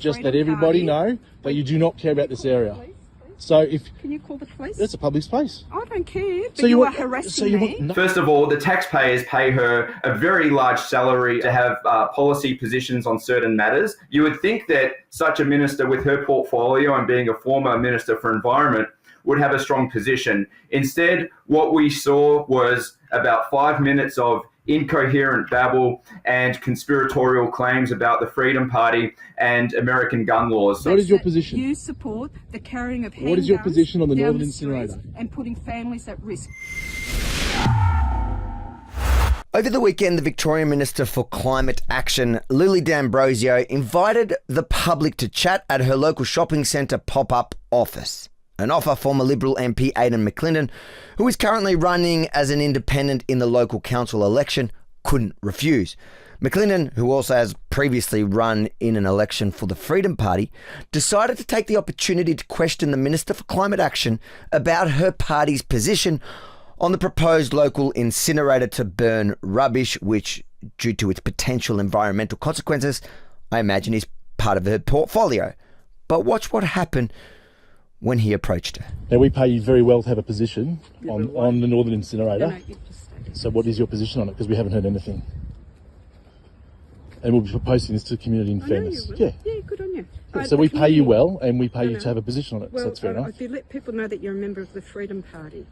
Just let everybody know that you do not care about this area. So if... Can you call the police? It's a public space. I don't care, but So you are want, harassing me. First of all, the taxpayers pay her a very large salary to have policy positions on certain matters. You would think that such a minister with her portfolio and being a former Minister for Environment would have a strong position. Instead, what we saw was about 5 minutes of incoherent babble and conspiratorial claims about the Freedom Party and American gun laws. What is your position? You support the carrying of handguns. What is your position on the Northern streets Incinerator? And putting families at risk. Over the weekend, the Victorian Minister for Climate Action, Lily D'Ambrosio, invited the public to chat at her local shopping centre pop-up office. An offer former Liberal MP Aidan McLindon, who is currently running as an independent in the local council election, couldn't refuse. McLindon, who also has previously run in an election for the Freedom Party, decided to take the opportunity to question the Minister for Climate Action about her party's position on the proposed local incinerator to burn rubbish, which, due to its potential environmental consequences, I imagine is part of her portfolio. But watch what happened when he approached her. Now, we pay you very well to have a position on the Northern Incinerator. No, you just So what is your position on it? Because we haven't heard anything. And we'll be posting this to the community in fairness. Yeah, good on you. Yeah, so we pay you well, and we pay you to have a position on it. Well, so that's fair enough. If you let people know that you're a member of the Freedom Party.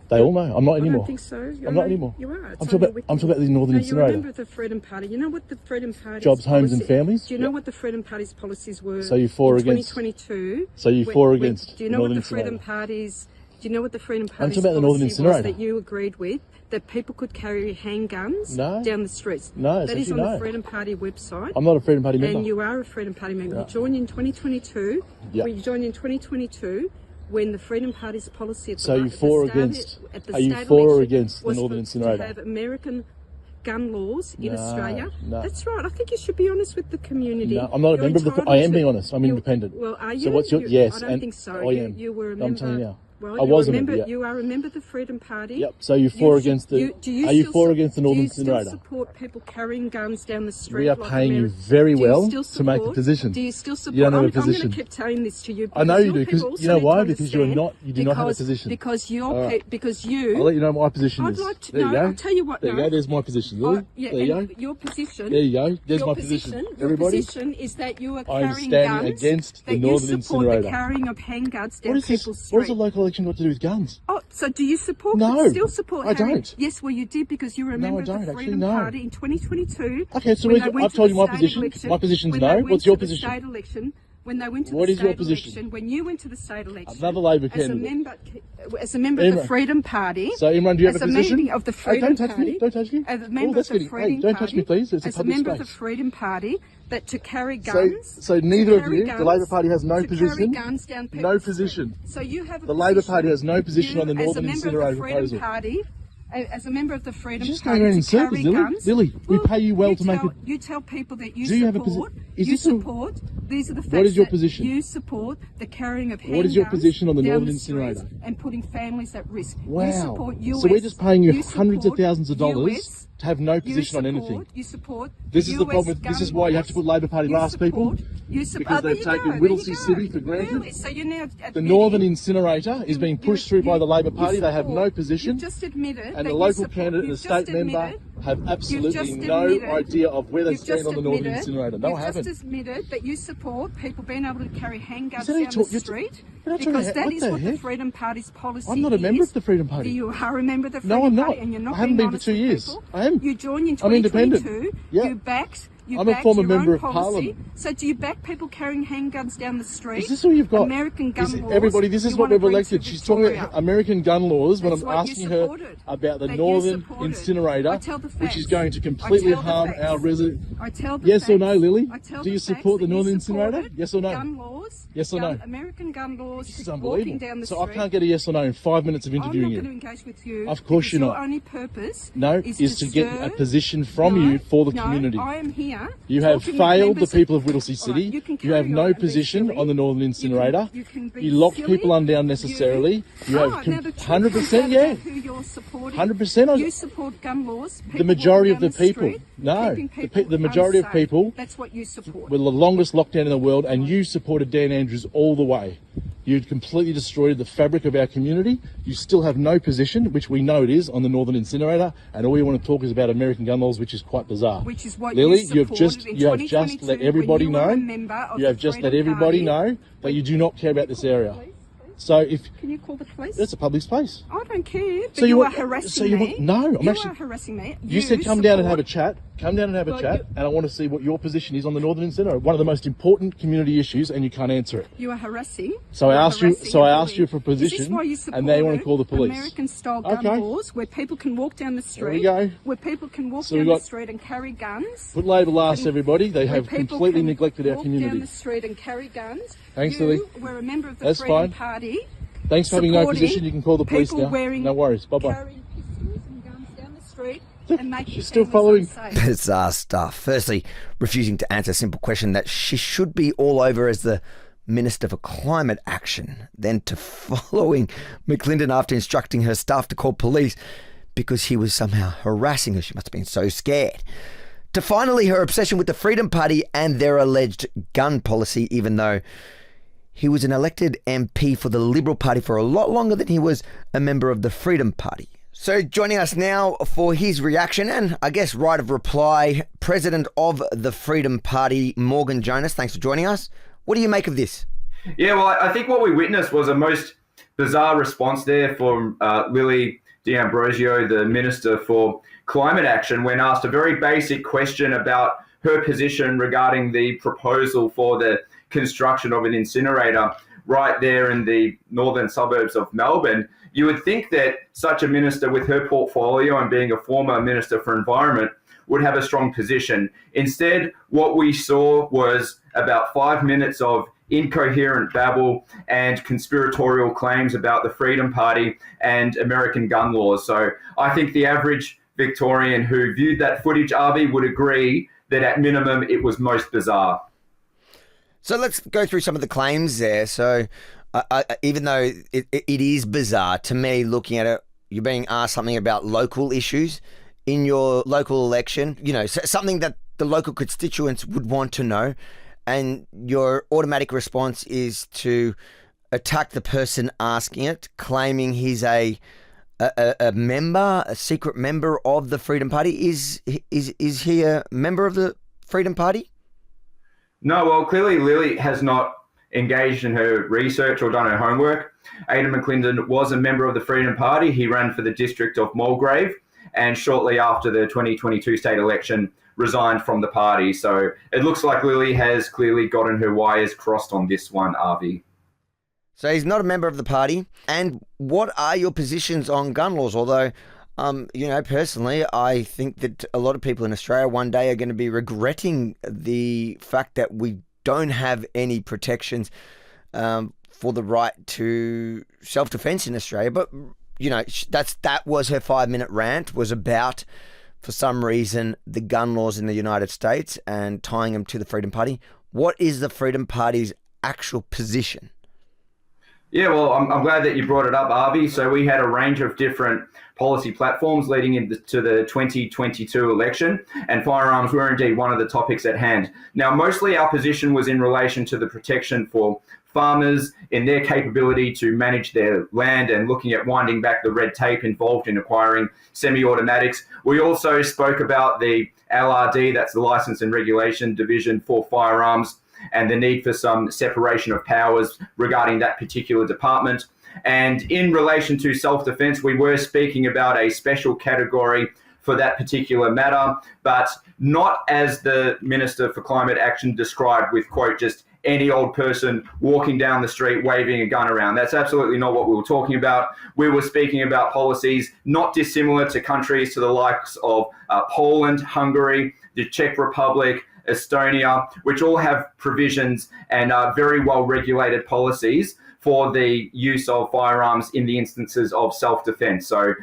They all know. I'm not anymore. I don't think so. I'm not anymore. You are. I'm talking about the Northern Incinerator. You're a member of the Freedom Party. You know what the Freedom Party's Jobs, homes and families? Do you know what the Freedom Party's policies were? So you for or against? 2022. So you for or against? Do you know what the Freedom Party's? Do you know what the Freedom Party's about the Northern policy Incinerator. was that you agreed with? That people could carry handguns down the streets. No, that is on the Freedom Party website. I'm not a Freedom Party member. And you are a Freedom Party member. You joined in 2022. Yeah. You joined in 2022 when the Freedom Party's policy at the So you for or against? Are you for or against the Northern Incinerator? To have American gun laws in Australia. No. That's right. I think you should be honest with the community. No, I'm not a member of the. I am being honest. I'm independent. Well, are you? So what's your yes? I don't think so. I am. You were a member. I'm telling you now. Well, I was a member. You are a member of the Freedom Party. Yep. So you for or against the? Are you for or against the Northern Incinerator? Do you still support people carrying guns down the street? We are paying you very well to make a position. Do you still support? You don't have a I'm position. going to keep telling this to you. I know you do, because you know why? Because you are not. You do not have a position. Because you're. Because you. I'll let you know what my position is. I'd like to there you know. go. I'll tell you what. There you go. There's my position. Lily. Yeah, there you go. Your position. There you go. There's my position. Everybody. Your position is that you are I am carrying standing guns. against the Northern Incinerator. Incinerator. The carrying of handguns down people's streets. What has a local election got to do with guns? Oh, so do you support? No, still support? I don't. Yes, well, you did because you were a member of the Freedom Party in 2022. Okay, so I've told you my position. My position's no. What's your position? State election. When they went to what the is state your position? election, when you went to the state election, another Labor candidate. As a member of the Freedom Party. So, Imran, do you have a position? As a member of the Freedom Party. Don't touch me. As a member of the Freedom Party. Don't touch me, please. It's a public space. As a member of the Freedom Party, that to carry guns. So neither of you, the Labor Party has no position. Guns down no position. So you have the Labor Party has no position on the Northern Incinerator proposal. As a member of the Freedom just Party, going around in to carry circles, guns. Lily, we pay you well to make it. You tell people that you Do you support. have a You support. These are the facts. What is your position? You support the carrying of handguns. What is your position on the down Northern the Incinerator? And putting families at risk. Wow. You support US, so we're just paying you hundreds of thousands of dollars US, to have no position on anything. You support. This is the problem. This is why you have to put Labor Party last, people. Because they've taken Whittlesea City for granted. Really? So you're now the Northern Incinerator is being pushed through by the Labor Party. They have no position. You just admitted and the local candidate and the state member have absolutely no idea of where they stand on the Northern Incinerator. No, I haven't. You just admitted that you support people being able to carry handguns down the street. Because that is what the Freedom Party's policy is. I'm not a member of the Freedom Party. You are a member of the Freedom Party. No, I'm not. And you're not I haven't been for 2 years. I am. You joined in 2022. I'm independent. Yeah. You backed. I'm a former member of Parliament. So do you back people carrying handguns down the street? Is this all you've got? American gun laws. Everybody, this is what we've elected. She's talking about American gun laws when I'm asking her about the Northern Incinerator, which is going to completely harm our residents. Yes or no, Lily? Do you support the Northern Incinerator? Yes or no? Gun laws. Yes or no? American gun laws. This is unbelievable. So I can't get a yes or no in 5 minutes of interviewing you. I'm not going to engage with you. Of course you're not. Your only purpose is to get a position from you for the community. I am here here. You have failed the people of Whittlesea City. Right, you have no position on the Northern Incinerator. You locked people unnecessarily. You have 100%, yeah. Who you're supporting. 100%. You support gun laws. The majority of the people. No, the majority of people. That's what you support. We're the longest lockdown in the world, and you supported Dan Andrews all the way. You completely destroyed the fabric of our community. You still have no position, which we know it is, on the Northern Incinerator, and all you want to talk is about American gun laws, which is quite bizarre. Which is what Lily, you have just let everybody know. You have just let everybody know that you do not care about this area. So can you call the police? It's a public space. I don't care. But So you are harassing me. No, You are harassing me. You said come down and have a chat. Come down and have a chat, and I want to see what your position is on the Northern Incinerator, one of the most important community issues, and you can't answer it. You are harassing. So I asked you for a position, and they want to call the police. American-style gun laws, where people can walk down the street. There we go. Where people can walk down the street and carry guns. Put label last, everybody. They have completely neglected our community. Walk down the street and carry guns. Thanks, Lily. We're a member of the Freedom Party. Thanks for having no position. You can call the police now. No worries. Bye-bye. Carrying pistols and guns down the street. And She's still following. Bizarre stuff. Firstly, refusing to answer a simple question that she should be all over as the Minister for Climate Action. Then to following McClendon after instructing her staff to call police because he was somehow harassing her. She must have been so scared. To finally her obsession with the Freedom Party and their alleged gun policy, even though he was an elected MP for the Liberal Party for a lot longer than he was a member of the Freedom Party. So joining us now for his reaction and I guess right of reply, President of the Freedom Party, Morgan Jonas. Thanks for joining us. What do you make of this? Yeah, well, I think what we witnessed was a most bizarre response there from Lily D'Ambrosio, the Minister for Climate Action, when asked a very basic question about her position regarding the proposal for the construction of an incinerator right there in the northern suburbs of Melbourne. You would think that such a minister with her portfolio and being a former Minister for Environment would have a strong position. Instead, what we saw was about 5 minutes of incoherent babble and conspiratorial claims about the Freedom Party and American gun laws. So I think the average Victorian who viewed that footage, Avi, would agree that at minimum it was most bizarre. So let's go through some of the claims there. So even though it is bizarre to me looking at it, you're being asked something about local issues in your local election, you know, something that the local constituents would want to know. And your automatic response is to attack the person asking it, claiming he's a member, a secret member of the Freedom Party. Is he a member of the Freedom Party? No, well, clearly Lily has not engaged in her research or done her homework. Aidan McClendon was a member of the Freedom Party. He ran for the district of Mulgrave and shortly after the 2022 state election resigned from the party. So it looks like Lily has clearly gotten her wires crossed on this one, Avi. So he's not a member of the party. And what are your positions on gun laws? Although, personally, I think that a lot of people in Australia one day are going to be regretting the fact that we don't have any protections for the right to self-defense in Australia. But, you know, that was her 5-minute rant, was about, for some reason, the gun laws in the United States and tying them to the Freedom Party. What is the Freedom Party's actual position? Yeah, well, I'm glad that you brought it up, Avi. So we had a range of different policy platforms leading into the 2022 election, and firearms were indeed one of the topics at hand. Now, mostly our position was in relation to the protection for farmers in their capability to manage their land and looking at winding back the red tape involved in acquiring semi-automatics. We also spoke about the LRD, that's the License and Regulation Division for Firearms, and the need for some separation of powers regarding that particular department. And in relation to self-defense, we were speaking about a special category for that particular matter, but not as the Minister for Climate Action described with, quote, just any old person walking down the street waving a gun around. That's absolutely not what we were talking about. We were speaking about policies not dissimilar to countries to the likes of Poland, Hungary, the Czech Republic, Estonia, which all have provisions and very well-regulated policies for the use of firearms in the instances of self-defense. So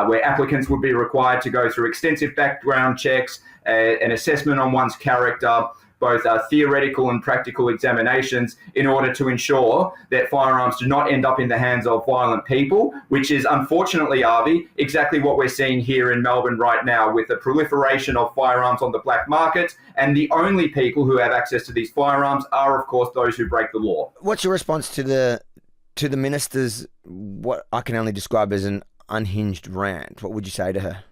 where applicants would be required to go through extensive background checks, an assessment on one's character, both theoretical and practical examinations in order to ensure that firearms do not end up in the hands of violent people, which is unfortunately, Avi, exactly what we're seeing here in Melbourne right now with the proliferation of firearms on the black market. And the only people who have access to these firearms are, of course, those who break the law. What's your response to the minister's, what I can only describe as an unhinged rant? What would you say to her?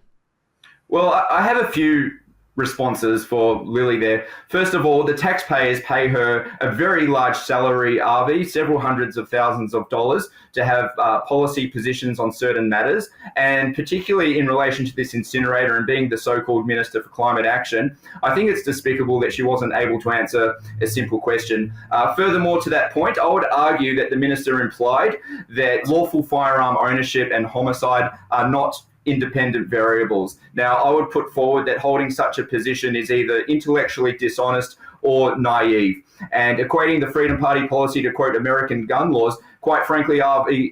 Well, I have a few responses for Lily there. First of all, the taxpayers pay her a very large salary, RV, several hundreds of thousands of dollars, to have policy positions on certain matters, and particularly in relation to this incinerator and being the so-called Minister for Climate Action, I think it's despicable that she wasn't able to answer a simple question. Furthermore, to that point, I would argue that the Minister implied that lawful firearm ownership and homicide are not independent variables. Now, I would put forward that holding such a position is either intellectually dishonest or naive. And equating the Freedom Party policy to, quote, American gun laws, quite frankly,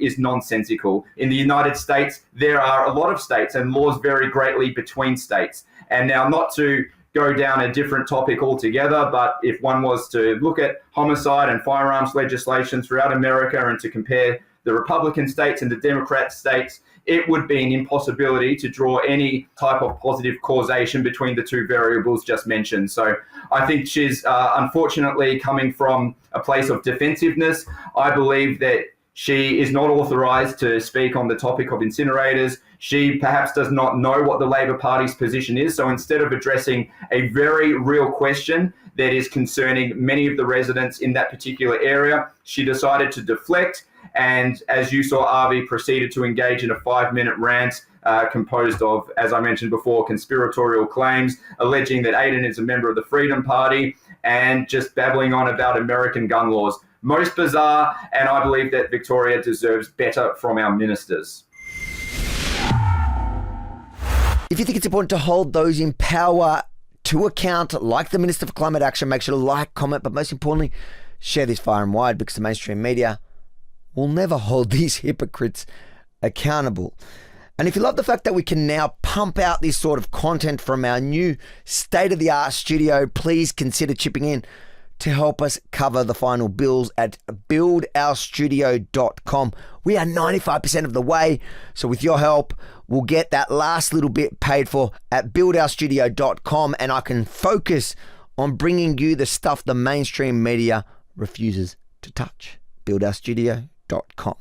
is nonsensical. In the United States, there are a lot of states and laws vary greatly between states. And now, not to go down a different topic altogether, but if one was to look at homicide and firearms legislation throughout America and to compare the Republican states and the Democrat states, it would be an impossibility to draw any type of positive causation between the two variables just mentioned. So I think she's unfortunately coming from a place of defensiveness. I believe that she is not authorised to speak on the topic of incinerators. She perhaps does not know what the Labor Party's position is. So instead of addressing a very real question that is concerning many of the residents in that particular area, she decided to deflect. And as you saw, Avi proceeded to engage in a 5-minute rant composed of, as I mentioned before, conspiratorial claims, alleging that Aiden is a member of the Freedom Party and just babbling on about American gun laws. Most bizarre, and I believe that Victoria deserves better from our ministers. If you think it's important to hold those in power to account, like the Minister for Climate Action, make sure to like, comment, but most importantly, share this far and wide, because the mainstream media will never hold these hypocrites accountable. And if you love the fact that we can now pump out this sort of content from our new state-of-the-art studio, please consider chipping in to help us cover the final bills at buildourstudio.com. We are 95% of the way, so with your help, we'll get that last little bit paid for at buildourstudio.com, and I can focus on bringing you the stuff the mainstream media refuses to touch. buildourstudio.com.